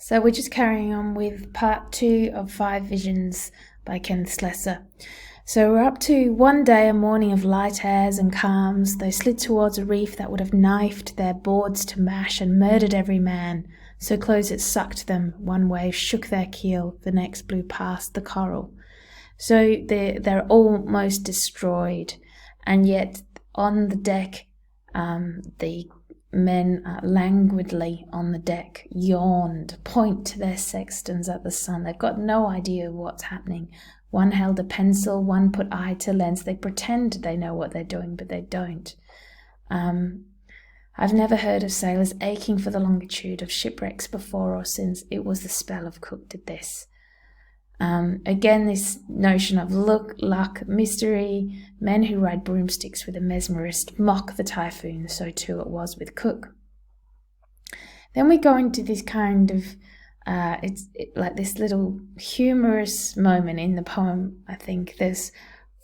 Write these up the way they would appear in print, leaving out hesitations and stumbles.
So we're just carrying on with part 2 of 5 Visions by Slessor. So we're up to one day, a morning of light airs and calms. They slid towards a reef that would have knifed their boards to mash and murdered every man. So close it sucked them. One wave shook their keel, the next blew past the coral. So they're almost destroyed, and yet on the deck, the men languidly on the deck yawned, point to their sextants at the sun. They've got no idea what's happening. One held a pencil, one put eye to lens. They pretend they know what they're doing, but they don't. I've never heard of sailors aching for the longitude of shipwrecks before or since. It was the spell of Cook did this. Again, this notion of luck, mystery, men who ride broomsticks with a mesmerist mock the typhoon, so too it was with Cook. Then we go into this kind of, like this little humorous moment in the poem, I think. There's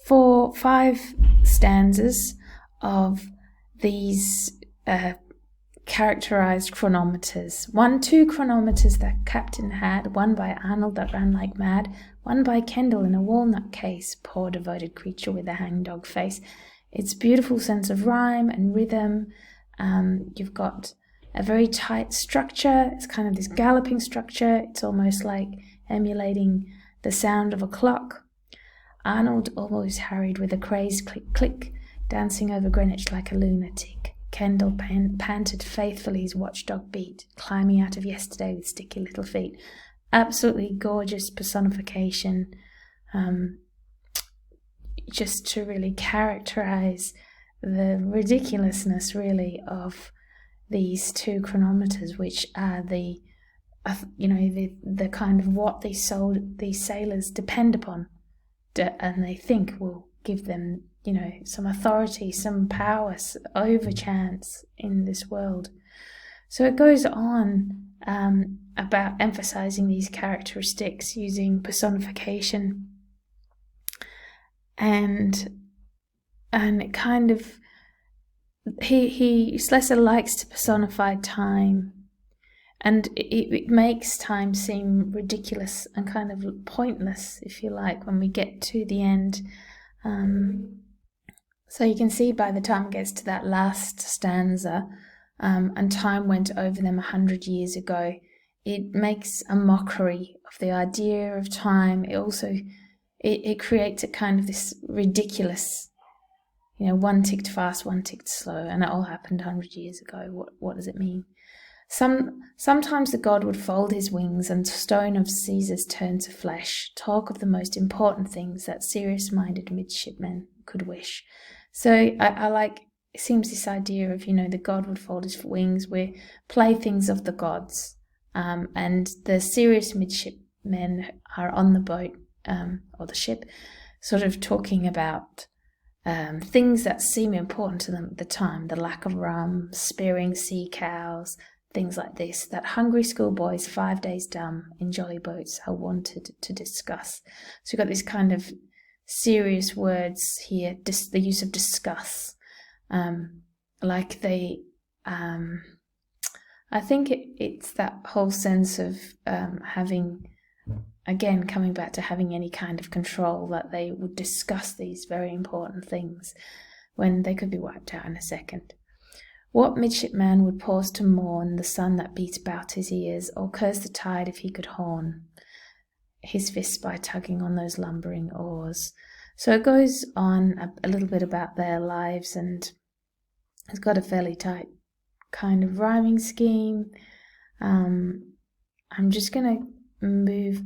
5 stanzas of these characterized chronometers. 2 chronometers that Captain had, one by Arnold that ran like mad, one by Kendall in a walnut case, poor devoted creature with a hangdog face. It's beautiful sense of rhyme and rhythm. You've got a very tight structure. It's kind of this galloping structure. It's almost like emulating the sound of a clock. Arnold almost hurried with a crazed click, dancing over Greenwich like a lunatic. Kendall panted faithfully his watchdog beat, climbing out of yesterday with sticky little feet. Absolutely gorgeous personification, just to really characterize the ridiculousness, really, of these 2 chronometers, which are the kind of what these sailors depend upon, and they think will give them some authority, some power over chance in this world. So it goes on about emphasizing these characteristics using personification, and it kind of Slessor likes to personify time, and it makes time seem ridiculous and kind of pointless, if you like, when we get to the end. So you can see by the time it gets to that last stanza, and time went over them 100 years ago, it makes a mockery of the idea of time. It also, it creates a kind of this ridiculous, one ticked fast, one ticked slow, and it all happened 100 years ago. What does it mean? Sometimes the god would fold his wings and stone of Caesar's turn to flesh, talk of the most important things that serious-minded midshipmen could wish. So I like, it seems this idea of, the god would fold his wings, we're playthings of the gods, and the serious midshipmen are on the boat, or the ship, sort of talking about things that seem important to them at the time, the lack of rum, spearing sea cows, things like this, that hungry schoolboys 5 days dumb in jolly boats are wanted to discuss. So we've got this kind of serious words here, the use of discuss, like they, I think it's that whole sense of having, again, coming back to having any kind of control, that they would discuss these very important things when they could be wiped out in a second. What midshipman would pause to mourn the sun that beat about his ears, or curse the tide if he could horn his fists by tugging on those lumbering oars? So it goes on a little bit about their lives, and it's got a fairly tight kind of rhyming scheme. I'm just going to move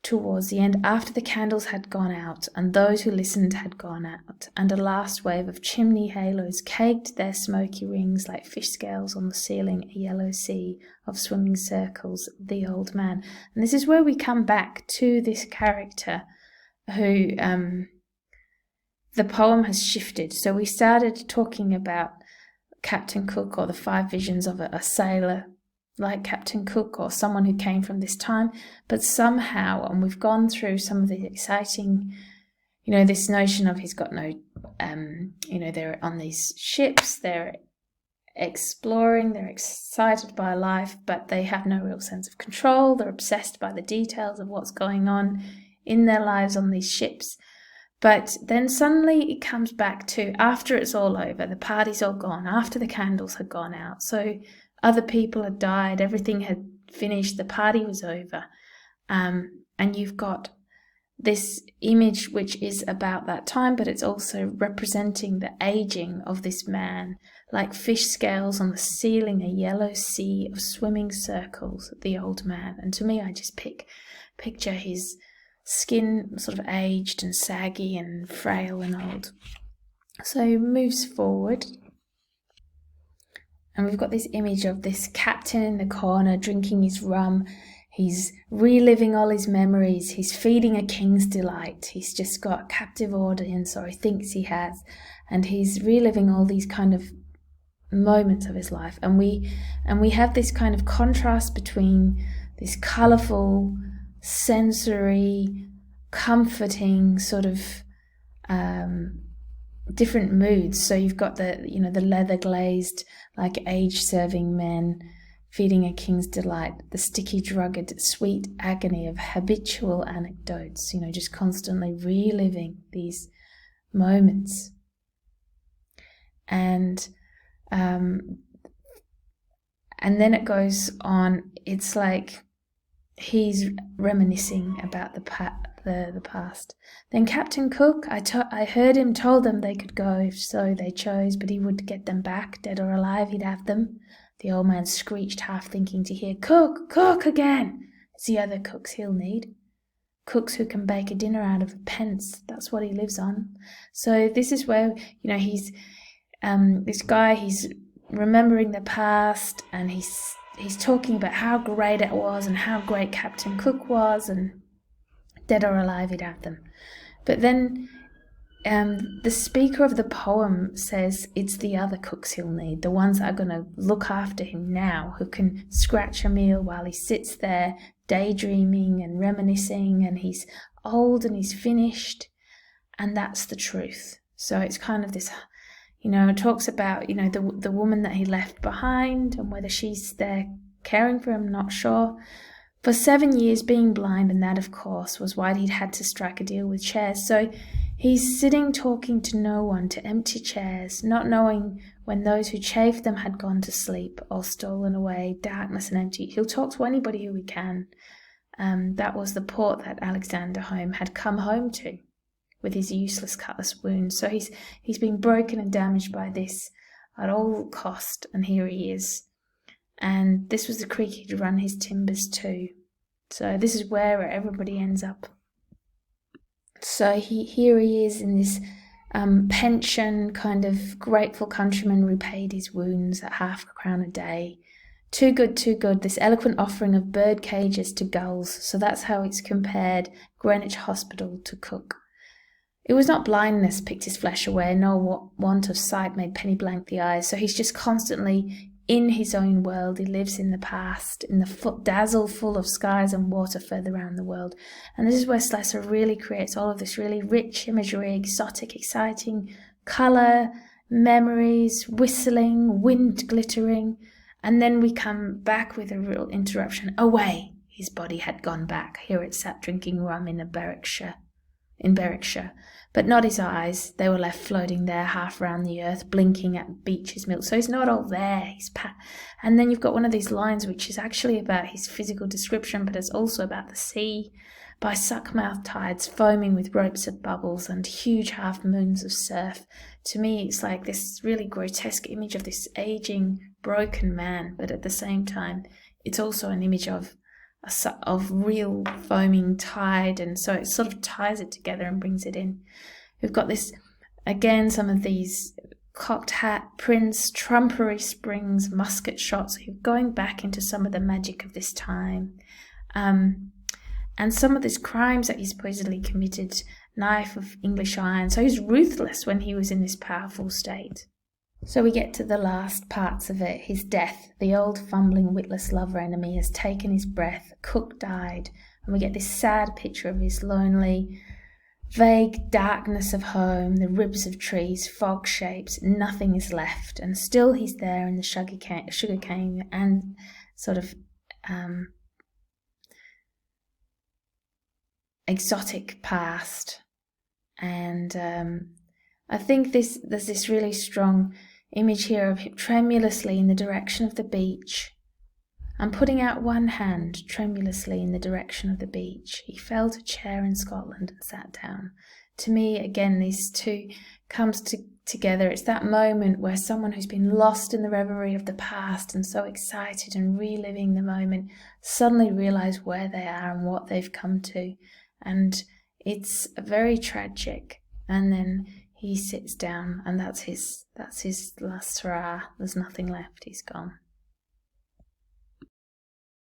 towards the end. After the candles had gone out, and those who listened had gone out, and a last wave of chimney halos caked their smoky rings like fish scales on the ceiling, a yellow sea of swimming circles, the old man. And this is where we come back to this character who the poem has shifted. So we started talking about Captain Cook, or the 5 visions of a sailor like Captain Cook, or someone who came from this time, but somehow, and we've gone through some of the exciting, this notion of he's got no, they're on these ships, they're exploring, they're excited by life, but they have no real sense of control. They're obsessed by the details of what's going on in their lives on these ships. But then suddenly it comes back to after it's all over, the party's all gone, after the candles had gone out. So other people had died, everything had finished, the party was over. And you've got this image which is about that time, but it's also representing the aging of this man, like fish scales on the ceiling, a yellow sea of swimming circles, the old man. And to me, I just picture his skin sort of aged and saggy and frail and old. So he moves forward, and we've got this image of this captain in the corner drinking his rum. He's reliving all his memories. He's feeding a king's delight. He's just got a captive audience, or he thinks he has, and he's reliving all these kind of moments of his life. And we have this kind of contrast between this colourful, sensory, comforting sort of different moods. So you've got the leather glazed, like age-serving men feeding a king's delight, the sticky, drugged, sweet agony of habitual anecdotes, just constantly reliving these moments. And then it goes on, it's like he's reminiscing about the past. Then Captain Cook, I heard him told them they could go if so they chose, but he would get them back, dead or alive, he'd have them. The old man screeched, half thinking to hear, "Cook, cook again! It's the other cooks he'll need. Cooks who can bake a dinner out of a pence. That's what he lives on." So this is where, he's, this guy, he's remembering the past, and he's talking about how great it was and how great Captain Cook was, and dead or alive, he'd have them. But then the speaker of the poem says it's the other cooks he'll need, the ones that are going to look after him now, who can scratch a meal while he sits there daydreaming and reminiscing, and he's old and he's finished, and that's the truth. So it's kind of this, it talks about, the woman that he left behind, and whether she's there caring for him, not sure. For 7 years being blind, and that, of course, was why he'd had to strike a deal with chairs. So he's sitting talking to no one, to empty chairs, not knowing when those who chafed them had gone to sleep or stolen away, darkness and empty. He'll talk to anybody who he can. That was the port that Alexander Home had come home to with his useless cutlass wound. So he's been broken and damaged by this at all cost, and here he is. And this was the creek he'd run his timbers to. So this is where everybody ends up. So here he is in this pension, kind of grateful countryman repaid his wounds at £0.50 a day. Too good, this eloquent offering of bird cages to gulls. So that's how it's compared Greenwich Hospital to Cook. It was not blindness picked his flesh away, nor want of sight made penny blank the eyes. So he's just constantly in his own world. He lives in the past, in the dazzle full of skies and water further around the world. And this is where Slessor really creates all of this really rich imagery, exotic, exciting colour, memories, whistling, wind glittering. And then we come back with a real interruption. Away! His body had gone back. Here it sat drinking rum in Berwickshire. But not his eyes. They were left floating there half round the earth, blinking at beach's milk. So he's not all there. And then you've got one of these lines which is actually about his physical description, but it's also about the sea, by suck-mouthed tides foaming with ropes of bubbles and huge half-moons of surf. To me, it's like this really grotesque image of this aging, broken man, but at the same time, it's also an image of real foaming tide, and so it sort of ties it together and brings it in. We've got this, again, some of these cocked hat prints, trumpery springs, musket shots, going back into some of the magic of this time, and some of these crimes that he supposedly committed, knife of English iron. So he's ruthless when he was in this powerful state. So we get to the last parts of it, his death. The old fumbling, witless lover enemy has taken his breath. Cook died, and we get this sad picture of his lonely, vague darkness of home, the ribs of trees, fog shapes, nothing is left. And still he's there in the sugar cane and sort of exotic past. And I think there's this really strong image here of him tremulously in the direction of the beach, and putting out one hand tremulously in the direction of the beach. He felt a chair in Scotland and sat down. To me, again, these two comes together. It's that moment where someone who's been lost in the reverie of the past and so excited and reliving the moment suddenly realize where they are and what they've come to. And it's very tragic. And then he sits down, and that's his last hurrah. There's nothing left. He's gone.